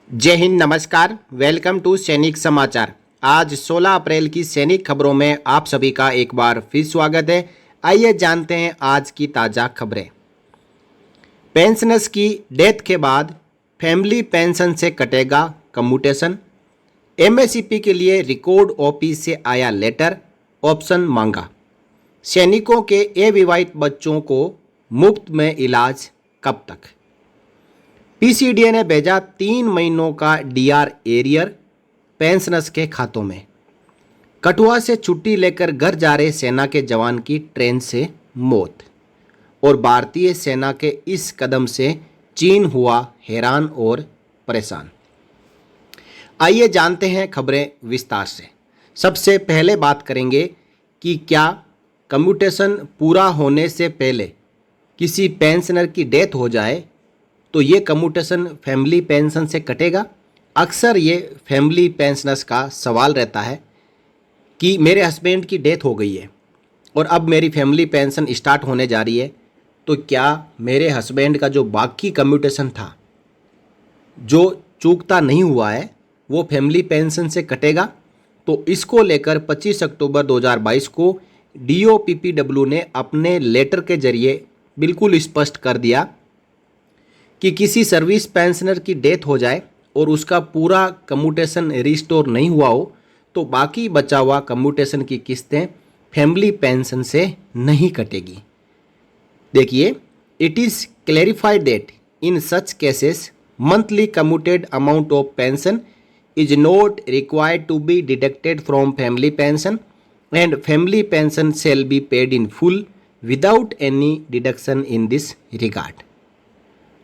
जय हिंद, नमस्कार। Welcome to सैनिक समाचार। आज 16 अप्रैल की सैनिक खबरों में आप सभी का एक बार फिर स्वागत है। आइए जानते हैं आज की ताज़ा खबरें। पेंशनर्स की डेथ के बाद फैमिली पेंशन से कटेगा कम्यूटेशन। एमएससीपी के लिए रिकॉर्ड ऑफिस से आया लेटर, ऑप्शन मांगा। सैनिकों के अविवाहित बच्चों को मुफ्त में इलाज कब तक। पीसीडीए ने भेजा 3 महीनों का डीआर एरियर पेंशनर्स के खातों में। कठुआ से छुट्टी लेकर घर जा रहे सेना के जवान की ट्रेन से मौत। और भारतीय सेना के इस कदम से चीन हुआ हैरान और परेशान। आइए जानते हैं खबरें विस्तार से। सबसे पहले बात करेंगे कि क्या कम्यूटेशन पूरा होने से पहले किसी पेंशनर की डेथ हो जाए तो ये कम्यूटेशन फैमिली पेंशन से कटेगा। अक्सर ये फैमिली पेंशनर्स का सवाल रहता है कि मेरे हस्बैंड की डेथ हो गई है और अब मेरी फैमिली पेंशन स्टार्ट होने जा रही है, तो क्या मेरे हस्बैंड का जो बाकी कम्यूटेशन था, जो चूकता नहीं हुआ है, वो फैमिली पेंशन से कटेगा। तो इसको लेकर 25 अक्टूबर 2022 को डीओपीपीडब्ल्यू ने अपने लेटर के जरिए बिल्कुल स्पष्ट कर दिया कि किसी सर्विस पेंशनर की डेथ हो जाए और उसका पूरा कम्यूटेशन रिस्टोर नहीं हुआ हो तो बाकी बचा हुआ कम्यूटेशन की किस्तें फैमिली पेंशन से नहीं कटेगी। देखिए, it is clarified that in such cases monthly commuted amount of pension is not required to be deducted from family pension and family pension shall be paid in full without any deduction in this regard.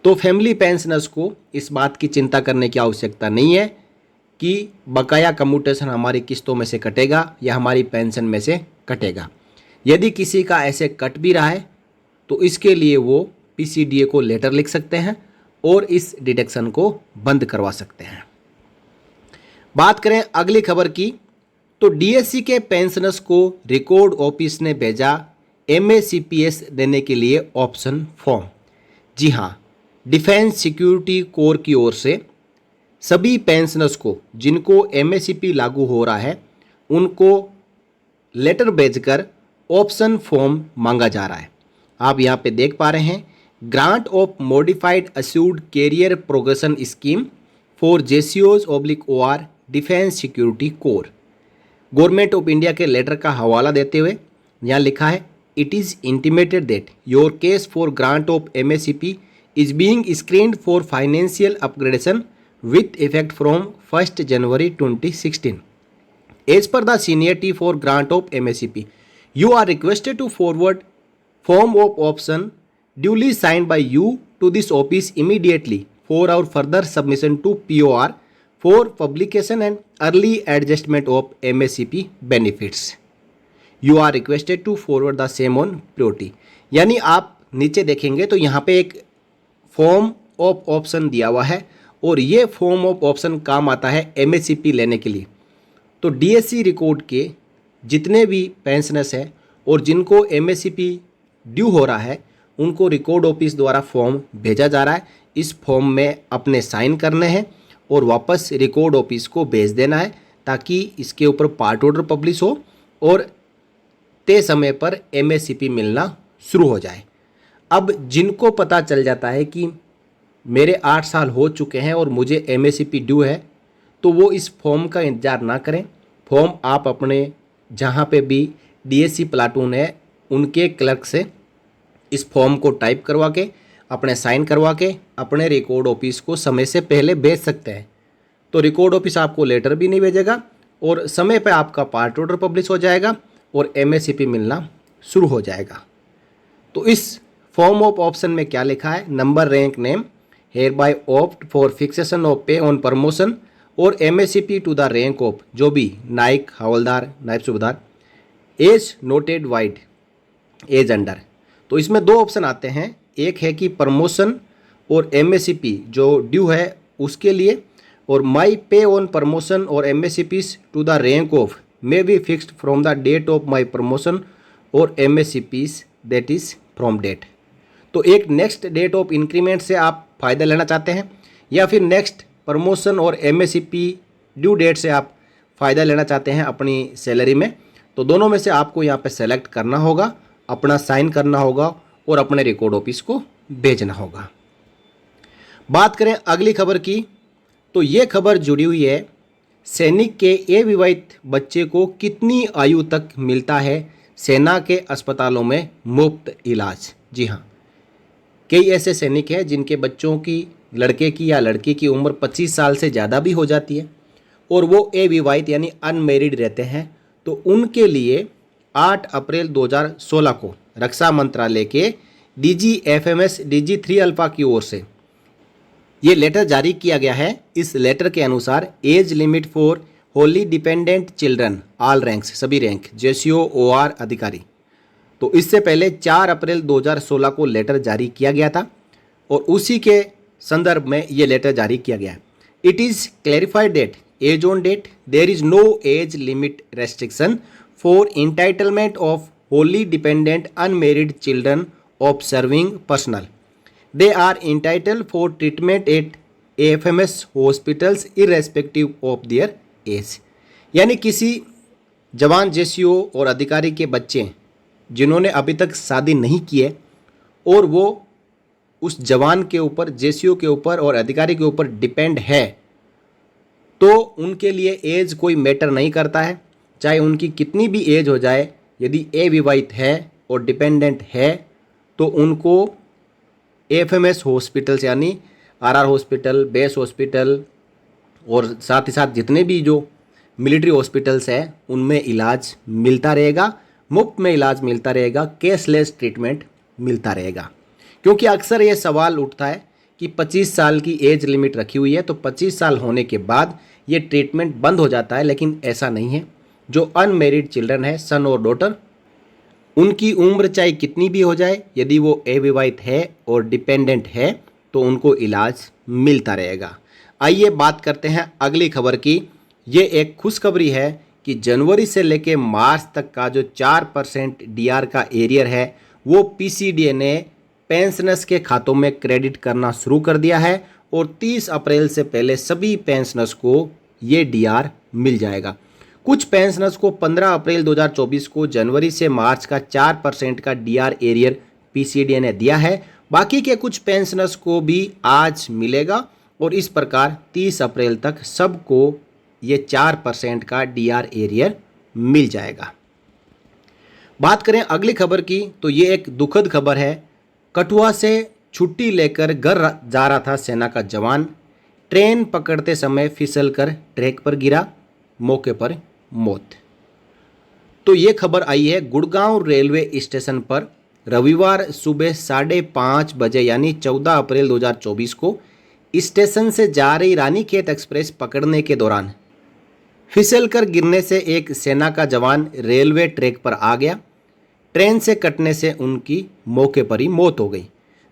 तो family pensioners को इस बात की चिंता करने की आवश्यकता नहीं है कि बकाया कम्यूटेशन हमारी किस्तों में से कटेगा या हमारी पेंशन में से कटेगा। यदि किसी का ऐसे कट भी रहा है तो इसके लिए वो पीसीडीए को लेटर लिख सकते हैं और इस डिडक्शन को बंद करवा सकते हैं। बात करें अगली खबर की, तो डीएससी के पेंशनर्स को रिकॉर्ड ऑफिस ने भेजा एमएसीपीएस देने के लिए ऑप्शन फॉर्म। जी हाँ, डिफेंस सिक्योरिटी कोर की ओर से सभी पेंशनर्स को जिनको एमएससीपी लागू हो रहा है उनको लेटर भेजकर ऑप्शन फॉर्म मांगा जा रहा है। आप यहाँ पे देख पा रहे हैं, grant of modified assured career progression scheme for जेसीओज oblique OR defence security corps. Government of India के लेटर का हवाला देते हुए यहाँ लिखा है, it is intimated that your case for grant of MSCP is being screened for financial upgradation with effect from 1st January 2016. As per the seniority for grant of MSCP, you are requested to forward form of option duly signed by you to this office immediately for our further submission to POR for publication and early adjustment of MSCP benefits. You are requested to forward the same on priority. यानी आप नीचे देखेंगे तो यहाँ पे एक form of option दिया हुआ है और ये फॉर्म ऑफ ऑप्शन काम आता है एमएससीपी लेने के लिए। तो डीएससी रिकॉर्ड के जितने भी पेंशनर्स हैं और जिनको एमएससीपी ड्यू हो रहा है उनको रिकॉर्ड ऑफिस द्वारा फॉर्म भेजा जा रहा है। इस फॉर्म में अपने साइन करने हैं और वापस रिकॉर्ड ऑफिस को भेज देना है ताकि इसके ऊपर पार्ट ऑर्डर पब्लिश हो और तय समय पर एमएससीपी मिलना शुरू हो जाए। अब जिनको पता चल जाता है कि मेरे 8 साल हो चुके हैं और मुझे एमएससीपी ड्यू है, तो वो इस फॉर्म का इंतज़ार ना करें। फॉर्म आप अपने जहाँ पे भी डीएससी प्लाटून है उनके क्लर्क से इस फॉर्म को टाइप करवा के अपने साइन करवा के अपने रिकॉर्ड ऑफिस को समय से पहले भेज सकते हैं। तो रिकॉर्ड ऑफिस आपको लेटर भी नहीं भेजेगा और समय पर आपका पार्ट ऑर्डर पब्लिश हो जाएगा और एमएससीपी मिलना शुरू हो जाएगा। तो इस फॉर्म ऑफ ऑप्शन में क्या लिखा है, number rank name hereby opt for fixation of pay on promotion और MSCP to the rank of जो भी naik, havaldar, naib subedar, as noted vide as under. तो इसमें 2 ऑप्शन आते हैं, एक है कि प्रमोशन और एमएससीपी जो ड्यू है उसके लिए, और माई पे ऑन प्रमोशन और MSCPs to the rank of may be fixed from the date of my promotion और MSCPs that is from date. तो एक नेक्स्ट डेट ऑफ इंक्रीमेंट से आप फ़ायदा लेना चाहते हैं या फिर नेक्स्ट प्रमोशन और एमएससीपी ड्यू डेट से आप फ़ायदा लेना चाहते हैं अपनी सैलरी में, तो दोनों में से आपको यहाँ पे सेलेक्ट करना होगा, अपना साइन करना होगा और अपने रिकॉर्ड ऑफिस को भेजना होगा। बात करें अगली खबर की, तो ये खबर जुड़ी हुई है सैनिक के अविवाहित बच्चे को कितनी आयु तक मिलता है सेना के अस्पतालों में मुफ्त इलाज। जी हाँ, कई ऐसे सैनिक हैं जिनके बच्चों की, लड़के की या लड़की की उम्र 25 साल से ज़्यादा भी हो जाती है और वो अविवाहित यानी अनमेरिड रहते हैं, तो उनके लिए 8 अप्रैल 2016 को रक्षा मंत्रालय के DGFMS DG3 अल्फा की ओर से ये लेटर जारी किया गया है। इस लेटर के अनुसार age limit for Holi dependent children all ranks, सभी रैंक, JCO OR अधिकारी, तो इससे पहले 4 अप्रैल 2016 को लेटर जारी किया गया था और उसी के संदर्भ में ये लेटर जारी किया गया है। It is clarified that as on date there is no age limit restriction for entitlement of wholly dependent unmarried children of serving personnel. They are entitled for treatment at AFMS hospitals irrespective of their age। यानी किसी जवान JCO और अधिकारी के बच्चे जिन्होंने अभी तक शादी नहीं की है और वो उस जवान के ऊपर, JCO के ऊपर और अधिकारी के ऊपर डिपेंड है, तो उनके लिए एज कोई मैटर नहीं करता है। चाहे उनकी कितनी भी एज हो जाए, यदि अविवाहित है और डिपेंडेंट है तो उनको AFMS हॉस्पिटल्स यानी RR हॉस्पिटल, बेस हॉस्पिटल और साथ ही साथ जितने भी जो मिलिट्री हॉस्पिटल्स हैं उनमें इलाज मिलता रहेगा, मुफ्त में इलाज मिलता रहेगा, कैशलेस ट्रीटमेंट मिलता रहेगा। क्योंकि अक्सर ये सवाल उठता है कि 25 साल की एज लिमिट रखी हुई है, तो 25 साल होने के बाद ये ट्रीटमेंट बंद हो जाता है, लेकिन ऐसा नहीं है। जो अनमेरिड चिल्ड्रन है, सन और डॉटर, उनकी उम्र चाहे कितनी भी हो जाए, यदि वो अविवाहित है और डिपेंडेंट है तो उनको इलाज मिलता रहेगा। आइए बात करते हैं अगली खबर की। ये एक खुशखबरी है कि जनवरी से लेकर मार्च तक का जो 4% DR का एरियर है वो PCDA ने पेंशनर्स के खातों में क्रेडिट करना शुरू कर दिया है और 30 अप्रैल से पहले सभी पेंशनर्स को ये DR मिल जाएगा। कुछ पेंशनर्स को 15 अप्रैल 2024 को जनवरी से मार्च का 4% का DR एरियर PCDA ने दिया है। बाकी के कुछ पेंशनर्स को भी आज मिलेगा और इस प्रकार 30 अप्रैल तक सबको ये 4% का DR एरियर मिल जाएगा। बात करें अगली खबर की, तो ये एक दुखद खबर है। कठुआ से छुट्टी लेकर घर जा रहा था सेना का जवान, ट्रेन पकड़ते समय फिसलकर ट्रैक पर गिरा, मौके पर मौत। तो ये खबर आई है गुड़गांव रेलवे स्टेशन पर रविवार सुबह 5:30 बजे यानी 14 अप्रैल 2024 को स्टेशन से जा रही रानीखेत एक्सप्रेस पकड़ने के दौरान फिसलकर गिरने से एक सेना का जवान रेलवे ट्रैक पर आ गया। ट्रेन से कटने से उनकी मौके पर ही मौत हो गई।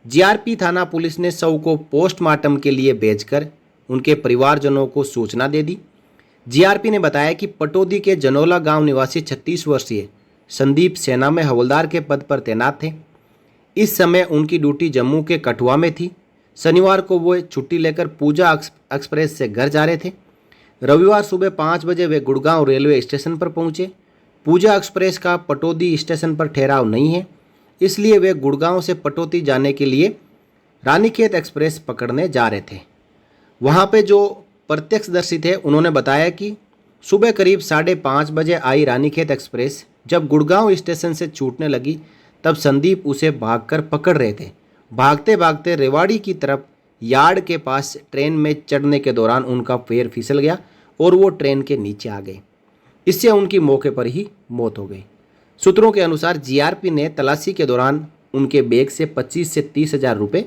GRP थाना पुलिस ने शव को पोस्टमार्टम के लिए भेजकर उनके परिवारजनों को सूचना दे दी। GRP ने बताया कि पटौदी के जनोला गांव निवासी 36 वर्षीय संदीप सेना में हवलदार के पद पर तैनात थे। इस समय उनकी ड्यूटी जम्मू के कठुआ में थी। शनिवार को वो छुट्टी लेकर पूजा एक्सप्रेस से घर जा रहे थे। रविवार सुबह 5 बजे वे गुड़गांव रेलवे स्टेशन पर पहुंचे। पूजा एक्सप्रेस का पटौदी स्टेशन पर ठहराव नहीं है, इसलिए वे गुड़गांव से पटौदी जाने के लिए रानीखेत एक्सप्रेस पकड़ने जा रहे थे। वहां पे जो प्रत्यक्षदर्शी थे उन्होंने बताया कि सुबह करीब 5:30 बजे आई रानीखेत एक्सप्रेस जब गुड़गांव स्टेशन से छूटने लगी तब संदीप उसे भागकर पकड़ रहे थे। भागते भागते रेवाड़ी की तरफ यार्ड के पास ट्रेन में चढ़ने के दौरान उनका पैर फिसल गया और वो ट्रेन के नीचे आ गए। इससे उनकी मौके पर ही मौत हो गई। सूत्रों के अनुसार GRP ने तलाशी के दौरान उनके बैग से 25 से 30 हज़ार रुपये,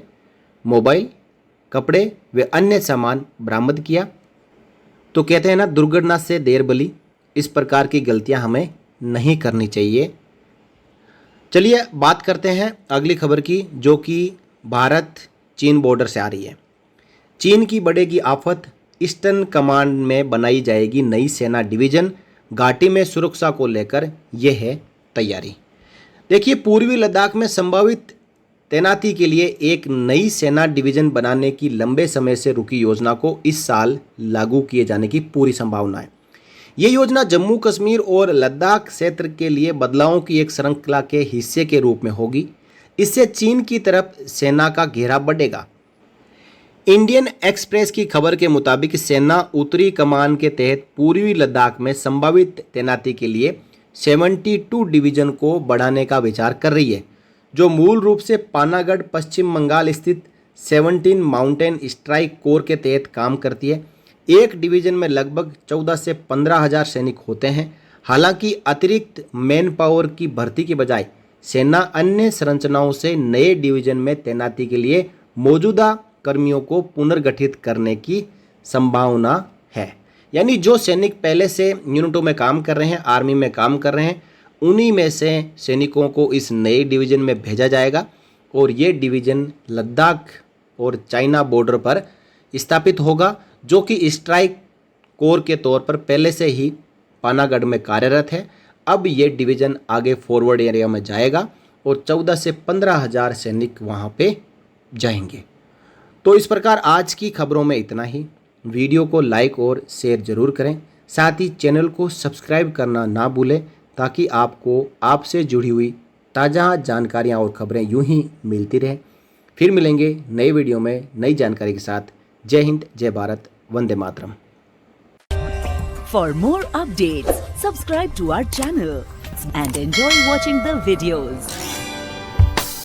मोबाइल, कपड़े व अन्य सामान बरामद किया। तो कहते हैं ना, दुर्घटना से देर भली। इस प्रकार की गलतियां हमें नहीं करनी चाहिए। चलिए बात करते हैं अगली खबर की, जो कि भारत चीन बॉर्डर से आ रही है। चीन की बढ़ेगी आफत, ईस्टर्न कमांड में बनाई जाएगी नई सेना डिवीज़न। घाटी में सुरक्षा को लेकर यह है तैयारी। देखिए, पूर्वी लद्दाख में संभावित तैनाती के लिए एक नई सेना डिवीजन बनाने की लंबे समय से रुकी योजना को इस साल लागू किए जाने की पूरी संभावना है। ये योजना जम्मू कश्मीर और लद्दाख क्षेत्र के लिए बदलावों की एक श्रृंखला के हिस्से के रूप में होगी। इससे चीन की तरफ सेना का घेरा बढ़ेगा। इंडियन एक्सप्रेस की खबर के मुताबिक सेना उत्तरी कमान के तहत पूर्वी लद्दाख में संभावित तैनाती के लिए 72 डिवीजन को बढ़ाने का विचार कर रही है, जो मूल रूप से पानागढ़ पश्चिम बंगाल स्थित 17 माउंटेन स्ट्राइक कोर के तहत काम करती है। एक डिवीजन में लगभग 14 से 15 हज़ार सैनिक होते हैं। हालांकि अतिरिक्त मैन पावर की भर्ती के बजाय सेना अन्य संरचनाओं से नए डिवीजन में तैनाती के लिए मौजूदा कर्मियों को पुनर्गठित करने की संभावना है। यानी जो सैनिक पहले से यूनिटों में काम कर रहे हैं, आर्मी में काम कर रहे हैं, उन्हीं में से सैनिकों को इस नए डिवीज़न में भेजा जाएगा और ये डिवीज़न लद्दाख और चाइना बॉर्डर पर स्थापित होगा, जो कि स्ट्राइक कोर के तौर पर पहले से ही पानागढ़ में कार्यरत है। अब ये डिवीज़न आगे फॉरवर्ड एरिया में जाएगा और 14 से 15 हज़ार सैनिक वहाँ पे जाएंगे। तो इस प्रकार आज की खबरों में इतना ही। वीडियो को लाइक और शेयर ज़रूर करें, साथ ही चैनल को सब्सक्राइब करना ना भूलें, ताकि आपको आपसे जुड़ी हुई ताज़ा जानकारियाँ और खबरें यूं ही मिलती रहें। फिर मिलेंगे नए वीडियो में नई जानकारी के साथ। जय हिंद, जय Bharat, Vande Mataram. For more updates, subscribe to our channel and enjoy watching the videos.